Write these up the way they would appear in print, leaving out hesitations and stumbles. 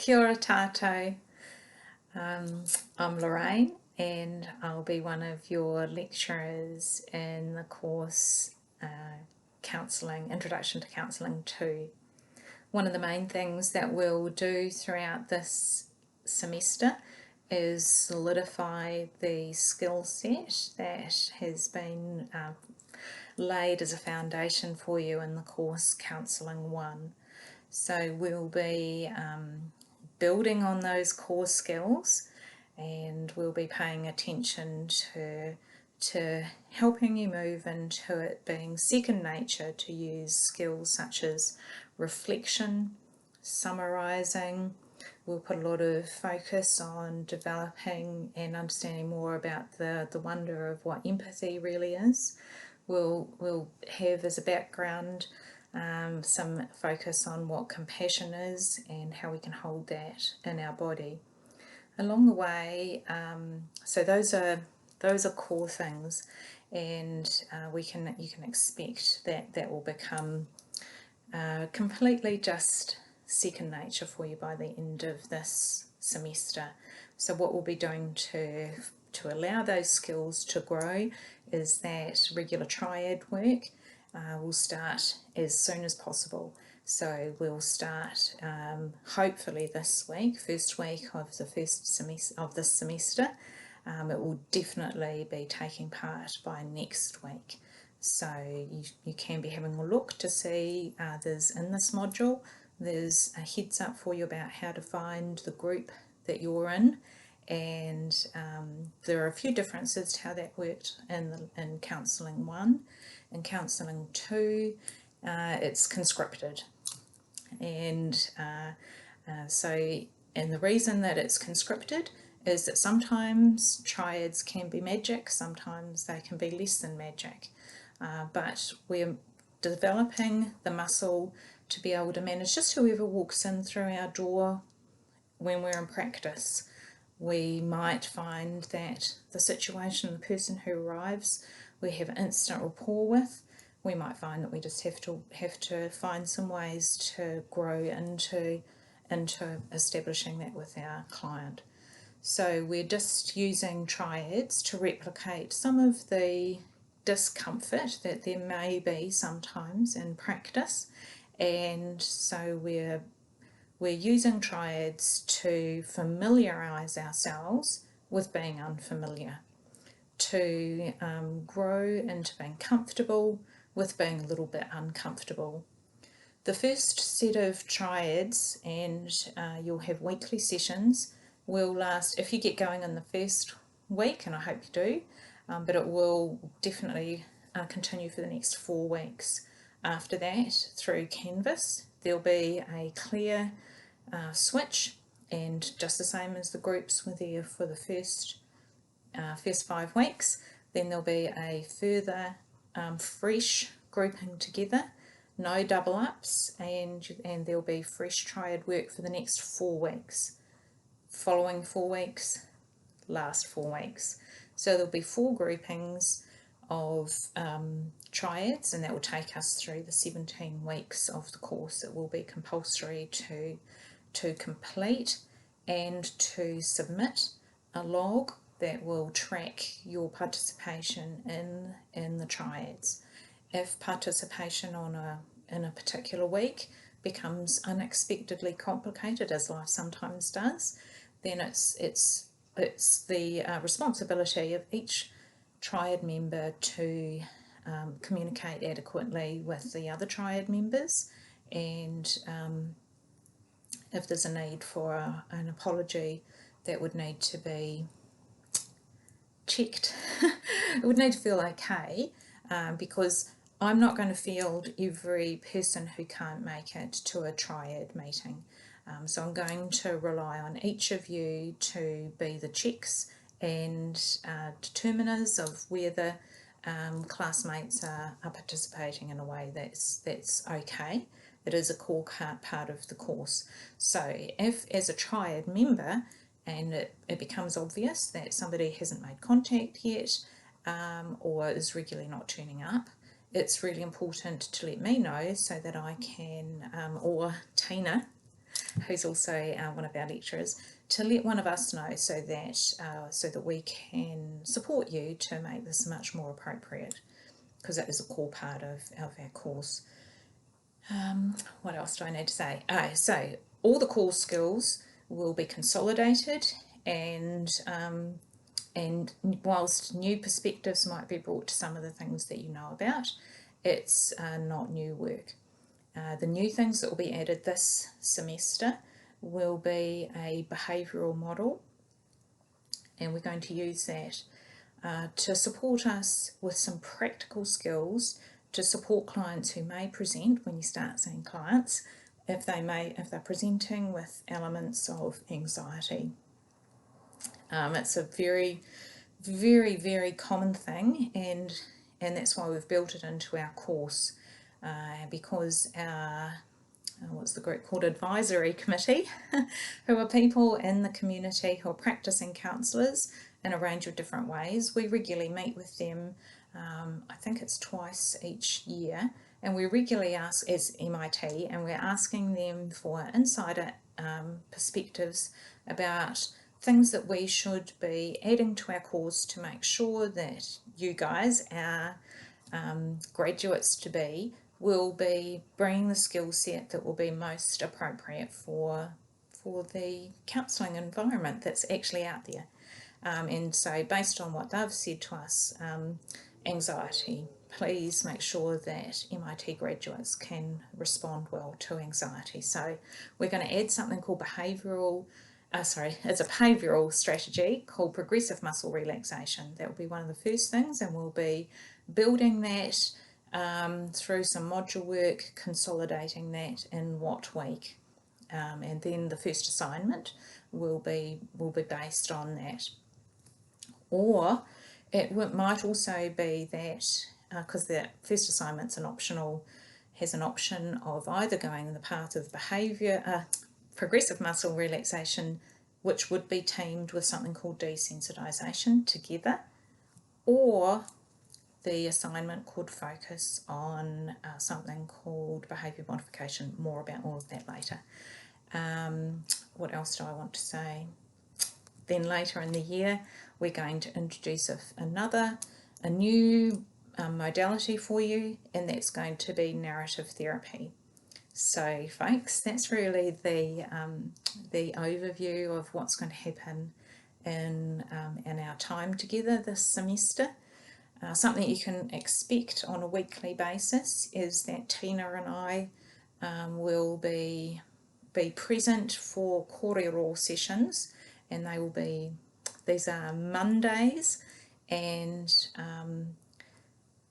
Kia ora tātou. I'm Lorraine and I'll be one of your lecturers in the course Counselling, Introduction to Counselling 2. One of the main things that we'll do throughout this semester is solidify the skill set that has been laid as a foundation for you in the course Counselling 1. So we'll be building on those core skills, and we'll be paying attention to helping you move into it being second nature to use skills such as reflection, summarising. We'll put a lot of focus on developing and understanding more about the wonder of what empathy really is. We'll have as a background some focus on what compassion is and how we can hold that in our body. Along the way, so those are core things, and you can expect that will become completely just second nature for you by the end of this semester. So what we'll be doing to allow those skills to grow is that regular triad work will start as soon as possible. So we'll start hopefully this week, first week of the first semester of this semester. It will definitely be taking part by next week. So you can be having a look to see there's in this module, there's a heads up for you about how to find the group that you're in, and there are a few differences to how that worked in Counselling 1. In Counselling 2, it's conscripted, and the reason that it's conscripted is that sometimes triads can be magic, sometimes they can be less than magic, but we're developing the muscle to be able to manage just whoever walks in through our door when we're in practice. We might find that the situation, the person who arrives, we have instant rapport with. We might find that we just have to find some ways to grow into establishing that with our client. So we're just using triads to replicate some of the discomfort that there may be sometimes in practice, and so we're using triads to familiarise ourselves with being unfamiliar, to grow into being comfortable with being a little bit uncomfortable. The first set of triads, and you'll have weekly sessions, will last, if you get going in the first week, and I hope you do, but it will definitely continue for the next 4 weeks. After that, through Canvas, there'll be a clear switch, and just the same as the groups were there for the first 5 weeks, then there'll be a further fresh grouping together, no double ups, and there'll be fresh triad work for the next 4 weeks. Following 4 weeks, last 4 weeks. So there'll be 4 groupings of triads, and that will take us through the 17 weeks of the course. It will be compulsory to complete and to submit a log that will track your participation in the triads. If participation in a particular week becomes unexpectedly complicated, as life sometimes does, then it's the responsibility of each triad member to communicate adequately with the other triad members, and if there's a need for an apology, that would need to be checked. It would need to feel okay, because I'm not going to field every person who can't make it to a triad meeting. So I'm going to rely on each of you to be the checks and determiners of whether classmates are participating in a way that's okay. It is a core part of the course. So if, as a triad member, and it becomes obvious that somebody hasn't made contact yet, or is regularly not turning up, it's really important to let me know so that I can, or Tina, who's also one of our lecturers, to let one of us know so that we can support you to make this much more appropriate, because that is a core part of our course. What else do I need to say? So all the core skills will be consolidated, and whilst new perspectives might be brought to some of the things that you know about, it's not new work. The new things that will be added this semester will be a behavioural model, and we're going to use that to support us with some practical skills to support clients who may present, when you start seeing clients, if they're presenting with elements of anxiety. It's a very, very, very common thing, and that's why we've built it into our course, because our what's the group called, advisory committee, who are people in the community who are practicing counsellors in a range of different ways. We regularly meet with them, I think it's twice each year, and we regularly ask, as MIT, and we're asking them for insider perspectives about things that we should be adding to our course to make sure that you guys, our graduates to be, will be bringing the skill set that will be most appropriate for the counselling environment that's actually out there. And so based on what they've said to us, anxiety, please make sure that MIT graduates can respond well to anxiety. So we're going to add something called it's a behavioural strategy called progressive muscle relaxation. That will be one of the first things, and we'll be building that through some module work, consolidating that in what week, and then the first assignment will be based on that. Or it might also be that, because the first assignment's has an option of either going the path of progressive muscle relaxation, which would be teamed with something called desensitisation together, or the assignment could focus on something called behaviour modification. More about all of that later. What else do I want to say? Then later in the year, we're going to introduce a new modality for you, and that's going to be narrative therapy. So folks, that's really the overview of what's going to happen in our time together this semester. Something you can expect on a weekly basis is that Tina and I will be present for kōrero sessions, and these are Mondays, and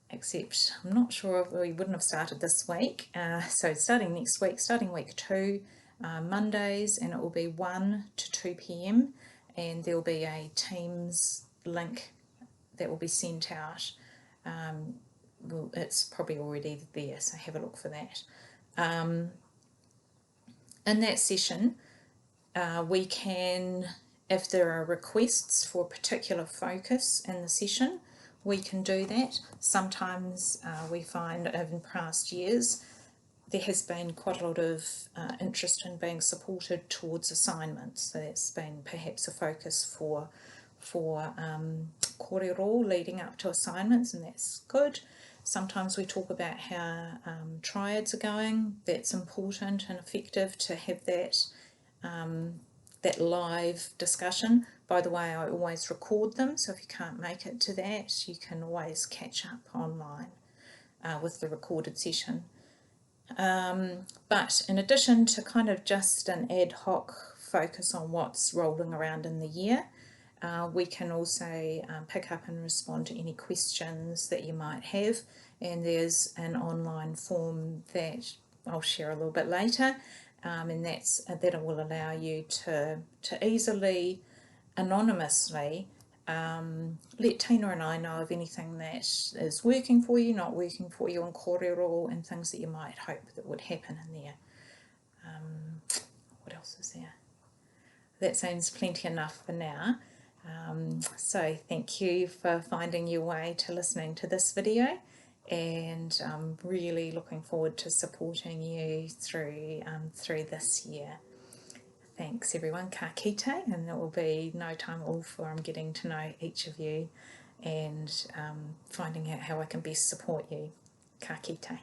except I'm not sure if we wouldn't have started this week, so starting next week, starting week 2, Mondays, and it will be 1 to 2 p.m, and there will be a Teams link that will be sent out. It's probably already there, so have a look for that. In that session, we can, if there are requests for a particular focus in the session, we can do that. Sometimes we find in past years there has been quite a lot of interest in being supported towards assignments, so that's been perhaps a focus for kōrero leading up to assignments, and that's good. Sometimes we talk about how triads are going. That's important and effective to have that live discussion. By the way, I always record them, so if you can't make it to that, you can always catch up online with the recorded session. But in addition to kind of just an ad hoc focus on what's rolling around in the year, we can also pick up and respond to any questions that you might have, and there's an online form that I'll share a little bit later, and that will allow you to easily, anonymously, let Tina and I know of anything that is working for you, not working for you on kōrero, and things that you might hope that would happen in there. What else is there? That seems plenty enough for now. So thank you for finding your way to listening to this video, and I'm really looking forward to supporting you through this year. Thanks everyone, ka kite, and it will be no time at all for getting to know each of you and finding out how I can best support you. Ka kite.